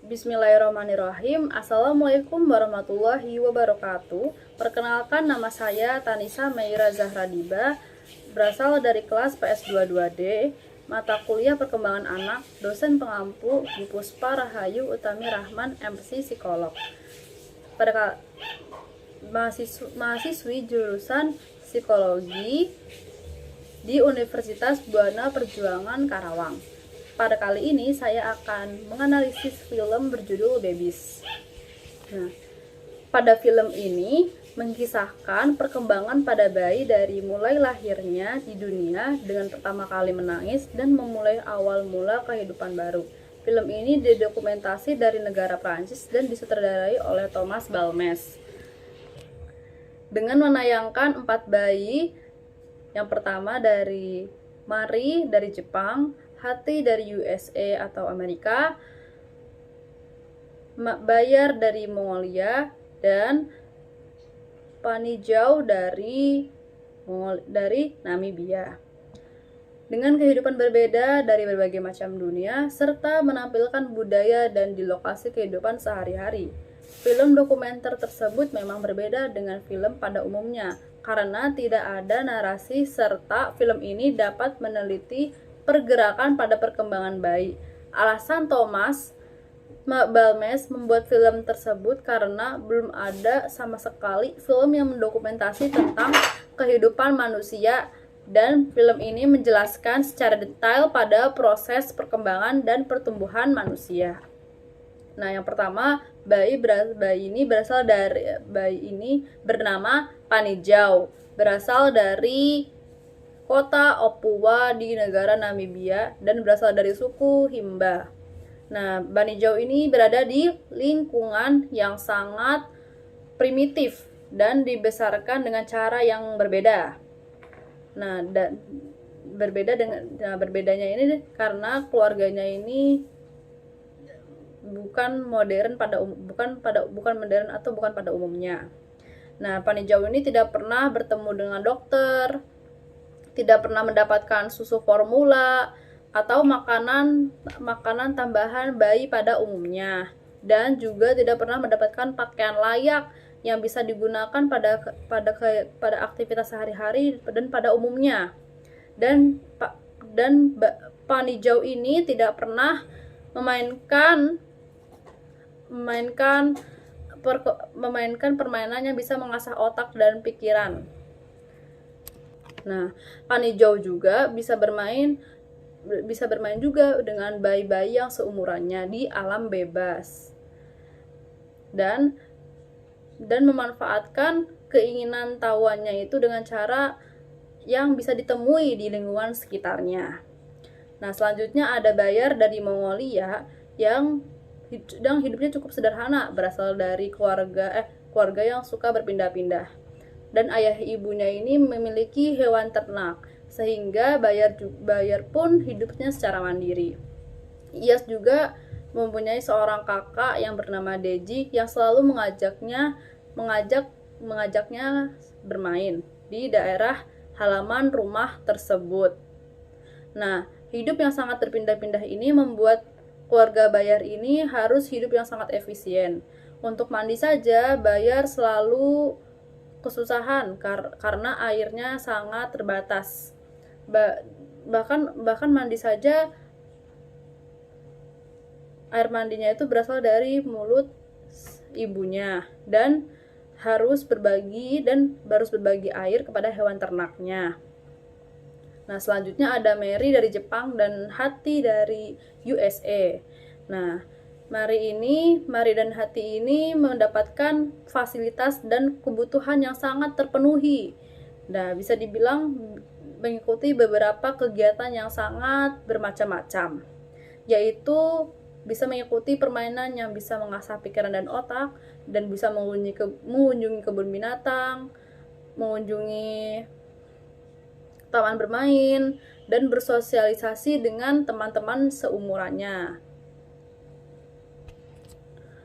Bismillahirrahmanirrahim. Assalamualaikum warahmatullahi wabarakatuh. Perkenalkan, nama saya Tanisa Meira Zahradiba, berasal dari kelas PS22D, mata kuliah perkembangan anak, dosen pengampu Bu Puspa Rahayu Utami Rahman, MC Psikolog. Pada mahasiswi jurusan Psikologi di Universitas Buana Perjuangan Karawang. Pada kali ini saya akan menganalisis film berjudul Babies. Nah, pada film ini mengisahkan perkembangan pada bayi dari mulai lahirnya di dunia dengan pertama kali menangis dan memulai awal mula kehidupan baru. Film ini didokumentasi dari negara Prancis dan disutradarai oleh Thomas Balmes. Dengan menayangkan 4 bayi, yang pertama dari Marie dari Jepang, Hati dari USA atau Amerika, Bayar dari Mongolia, dan Panijau dari Namibia. Dengan kehidupan berbeda dari berbagai macam dunia, serta menampilkan budaya dan di lokasi kehidupan sehari-hari. Film dokumenter tersebut memang berbeda dengan film pada umumnya, karena tidak ada narasi serta film ini dapat meneliti pergerakan pada perkembangan bayi. Alasan Thomas Balmes membuat film tersebut karena belum ada sama sekali film yang mendokumentasi tentang kehidupan manusia, dan film ini menjelaskan secara detail pada proses perkembangan dan pertumbuhan manusia. Nah, yang pertama, bayi ini bernama Panijau, berasal dari kota Opua di negara Namibia dan berasal dari suku Himba. Nah, Panijau ini berada di lingkungan yang sangat primitif dan dibesarkan dengan cara yang berbeda. Nah, berbedanya ini karena keluarganya ini bukan modern pada umumnya. Nah, Panijau ini tidak pernah bertemu dengan dokter, tidak pernah mendapatkan susu formula atau makanan tambahan bayi pada umumnya, dan juga tidak pernah mendapatkan pakaian layak yang bisa digunakan pada aktivitas sehari-hari dan pada umumnya. Dan Panijau ini tidak pernah memainkan permainan yang bisa mengasah otak dan pikiran. Nah, Panijau juga bisa bermain juga dengan bayi-bayi yang seumurannya di alam bebas, dan memanfaatkan keinginan tahuannya itu dengan cara yang bisa ditemui di lingkungan sekitarnya. Nah, selanjutnya ada Bayar dari Mongolia yang hidupnya cukup sederhana, berasal dari keluarga yang suka berpindah-pindah, dan ayah ibunya ini memiliki hewan ternak, sehingga Bayar pun hidupnya secara mandiri. Ia juga mempunyai seorang kakak yang bernama Deji yang selalu mengajaknya bermain di daerah halaman rumah tersebut. Nah, hidup yang sangat berpindah-pindah ini membuat keluarga Bayar ini harus hidup yang sangat efisien. Untuk mandi saja, Bayar selalu kesusahan karena airnya sangat terbatas. Bahkan mandi saja, air mandinya itu berasal dari mulut ibunya dan harus berbagi air kepada hewan ternaknya. Nah, selanjutnya ada Mary dari Jepang dan Hati dari USA. Nah, Mary dan Hati ini mendapatkan fasilitas dan kebutuhan yang sangat terpenuhi. Nah, bisa dibilang mengikuti beberapa kegiatan yang sangat bermacam-macam, yaitu bisa mengikuti permainan yang bisa mengasah pikiran dan otak, dan bisa mengunjungi kebun binatang, mengunjungi taman bermain, dan bersosialisasi dengan teman-teman seumurannya.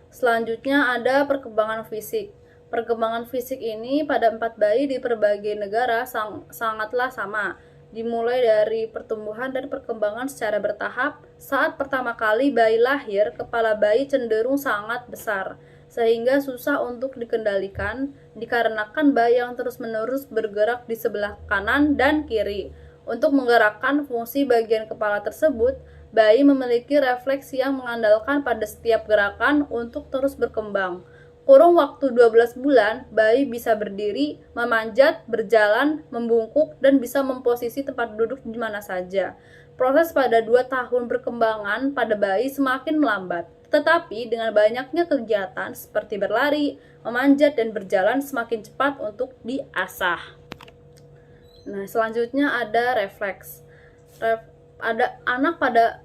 Selanjutnya ada perkembangan fisik. Perkembangan fisik ini pada 4 bayi di berbagai negara sangatlah sama. Dimulai dari pertumbuhan dan perkembangan secara bertahap. Saat pertama kali bayi lahir, kepala bayi cenderung sangat besar, sehingga susah untuk dikendalikan dikarenakan bayi yang terus-menerus bergerak di sebelah kanan dan kiri. Untuk menggerakkan fungsi bagian kepala tersebut, bayi memiliki refleks yang mengandalkan pada setiap gerakan untuk terus berkembang. Kurun waktu 12 bulan, bayi bisa berdiri, memanjat, berjalan, membungkuk, dan bisa memposisi tempat duduk di mana saja. Proses pada 2 tahun perkembangan pada bayi semakin melambat. Tetapi dengan banyaknya kegiatan seperti berlari, memanjat, dan berjalan semakin cepat untuk diasah. Nah, selanjutnya ada refleks. Ada anak pada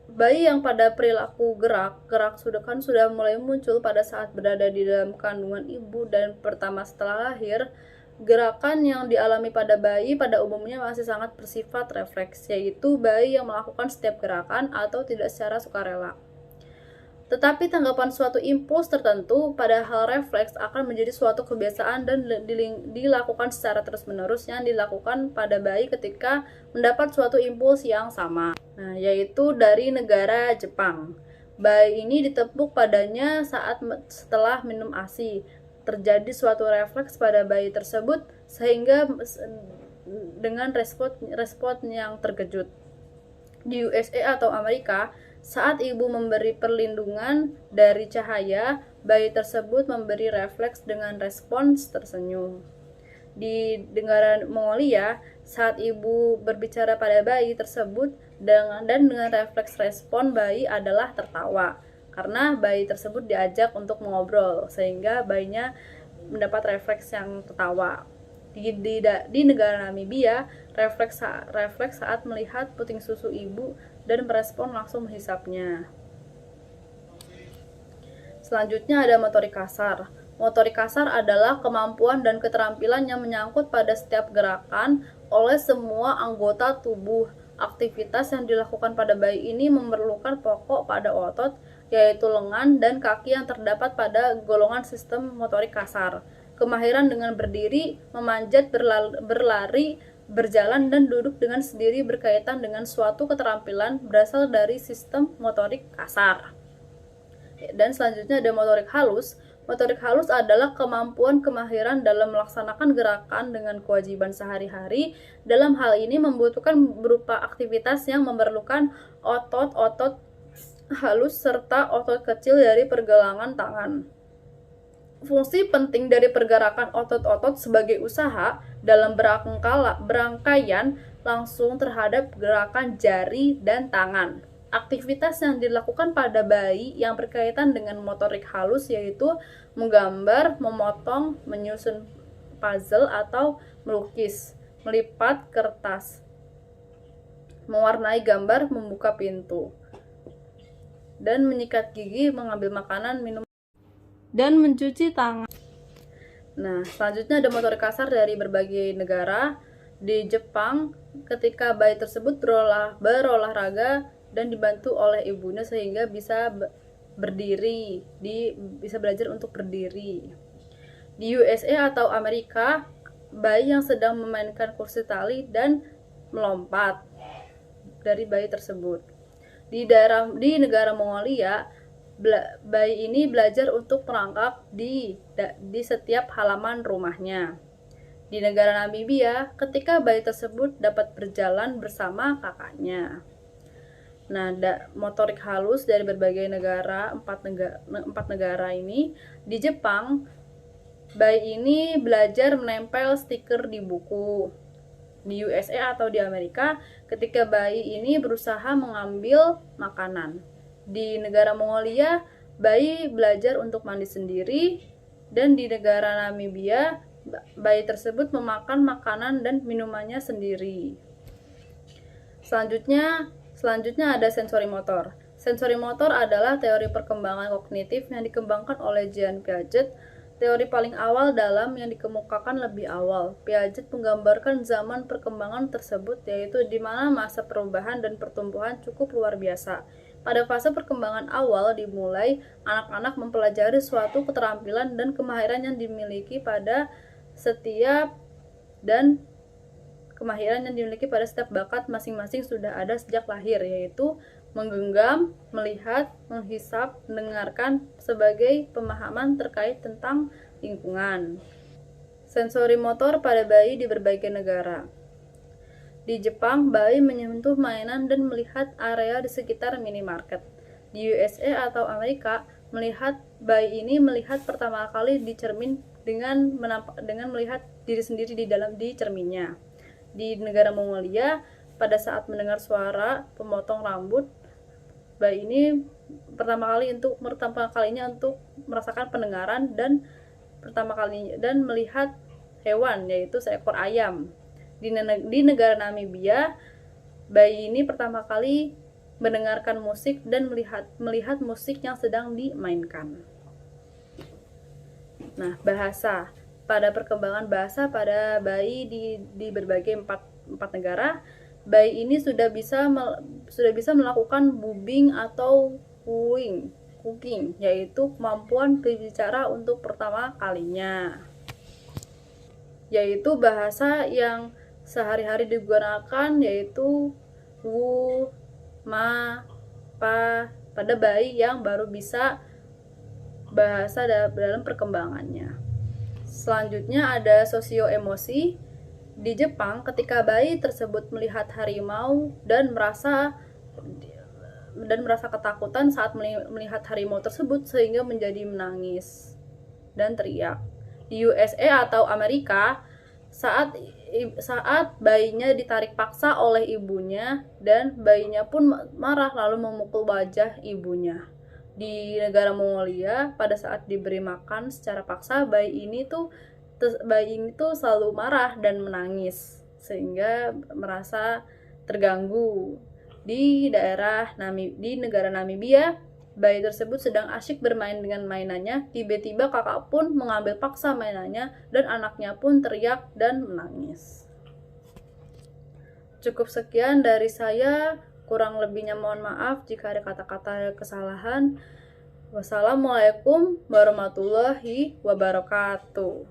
bayi yang pada perilaku gerak sudah mulai muncul pada saat berada di dalam kandungan ibu dan pertama setelah lahir. Gerakan yang dialami pada bayi pada umumnya masih sangat bersifat refleks, yaitu bayi yang melakukan setiap gerakan atau tidak secara sukarela. Tetapi tanggapan suatu impuls tertentu pada hal refleks akan menjadi suatu kebiasaan dan dilakukan secara terus-menerus yang dilakukan pada bayi ketika mendapat suatu impuls yang sama. Nah, yaitu dari negara Jepang. Bayi ini ditepuk padanya setelah minum ASI. Terjadi suatu refleks pada bayi tersebut sehingga dengan respon yang terkejut. Di USA atau Amerika, saat ibu memberi perlindungan dari cahaya, bayi tersebut memberi refleks dengan respons tersenyum. Di negara Mongolia, saat ibu berbicara pada bayi tersebut dengan refleks respon bayi adalah tertawa, karena bayi tersebut diajak untuk mengobrol, sehingga bayinya mendapat refleks yang tertawa. Di negara Namibia, refleks saat melihat puting susu ibu dan merespon langsung menghisapnya. Selanjutnya ada motorik kasar. Motorik kasar adalah kemampuan dan keterampilan yang menyangkut pada setiap gerakan oleh semua anggota tubuh. Aktivitas yang dilakukan pada bayi ini memerlukan pokok pada otot, yaitu lengan dan kaki yang terdapat pada golongan sistem motorik kasar. Kemahiran dengan berdiri, memanjat, berlari, berjalan, dan duduk dengan sendiri berkaitan dengan suatu keterampilan berasal dari sistem motorik kasar. Dan selanjutnya ada motorik halus. Motorik halus adalah kemahiran dalam melaksanakan gerakan dengan kewajiban sehari-hari. Dalam hal ini membutuhkan berupa aktivitas yang memerlukan otot-otot halus serta otot kecil dari pergelangan tangan. Fungsi penting dari pergerakan otot-otot sebagai usaha dalam berangkaian langsung terhadap gerakan jari dan tangan. Aktivitas yang dilakukan pada bayi yang berkaitan dengan motorik halus yaitu menggambar, memotong, menyusun puzzle atau melukis, melipat kertas, mewarnai gambar, membuka pintu, dan menyikat gigi, mengambil makanan, minum, dan mencuci tangan. Nah, selanjutnya ada motorik kasar dari berbagai negara. Di Jepang, ketika bayi tersebut berolahraga dan dibantu oleh ibunya sehingga bisa berdiri, bisa belajar untuk berdiri. Di USA atau Amerika, bayi yang sedang memainkan kursi tali dan melompat dari bayi tersebut. Di negara Mongolia, bayi ini belajar untuk merangkak di setiap halaman rumahnya. Di negara Namibia, ketika bayi tersebut dapat berjalan bersama kakaknya. Nah, motorik halus dari berbagai negara, empat negara ini. Di Jepang, bayi ini belajar menempel stiker di buku. Di USA atau di Amerika, ketika bayi ini berusaha mengambil makanan. Di negara Mongolia, bayi belajar untuk mandi sendiri, dan di negara Namibia, bayi tersebut memakan makanan dan minumannya sendiri. Selanjutnya ada sensori motor. Sensori motor adalah teori perkembangan kognitif yang dikembangkan oleh Jean Piaget. Teori paling awal yang dikemukakan lebih awal. Piaget menggambarkan zaman perkembangan tersebut, yaitu di mana masa perubahan dan pertumbuhan cukup luar biasa. Pada fase perkembangan awal dimulai, anak-anak mempelajari suatu keterampilan dan kemahiran yang dimiliki pada setiap dan kemahiran yang dimiliki pada setiap bakat masing-masing sudah ada sejak lahir, yaitu menggenggam, melihat, menghisap, mendengarkan sebagai pemahaman terkait tentang lingkungan. Sensori motor pada bayi di berbagai negara. Di Jepang, bayi menyentuh mainan dan melihat area di sekitar minimarket. Di USA atau Amerika, bayi ini melihat pertama kali di cermin dengan melihat diri sendiri di cerminnya. Di negara Mongolia, pada saat mendengar suara pemotong rambut, bayi ini pertama kalinya untuk merasakan pendengaran dan melihat hewan, yaitu seekor ayam. Di negara Namibia, bayi ini pertama kali mendengarkan musik dan melihat musik yang sedang dimainkan. Nah, bahasa. Pada perkembangan bahasa pada bayi di berbagai empat negara, bayi ini sudah bisa melakukan bubbing atau cooking, yaitu kemampuan berbicara untuk pertama kalinya. Yaitu bahasa yang sehari-hari digunakan, yaitu wu, ma, pa pada bayi yang baru bisa bahasa dalam perkembangannya. Selanjutnya ada sosio-emosi. Di Jepang, ketika bayi tersebut melihat harimau dan merasa ketakutan saat melihat harimau tersebut sehingga menjadi menangis dan teriak. Di USA atau Amerika, saat bayinya ditarik paksa oleh ibunya dan bayinya pun marah lalu memukul wajah ibunya. Di negara Mongolia, pada saat diberi makan secara paksa, bayi ini tuh selalu marah dan menangis sehingga merasa terganggu. Di negara Namibia, bayi tersebut sedang asyik bermain dengan mainannya, tiba-tiba kakak pun mengambil paksa mainannya dan anaknya pun teriak dan menangis. Cukup sekian dari saya, kurang lebihnya mohon maaf jika ada kata-kata kesalahan. Wassalamualaikum warahmatullahi wabarakatuh.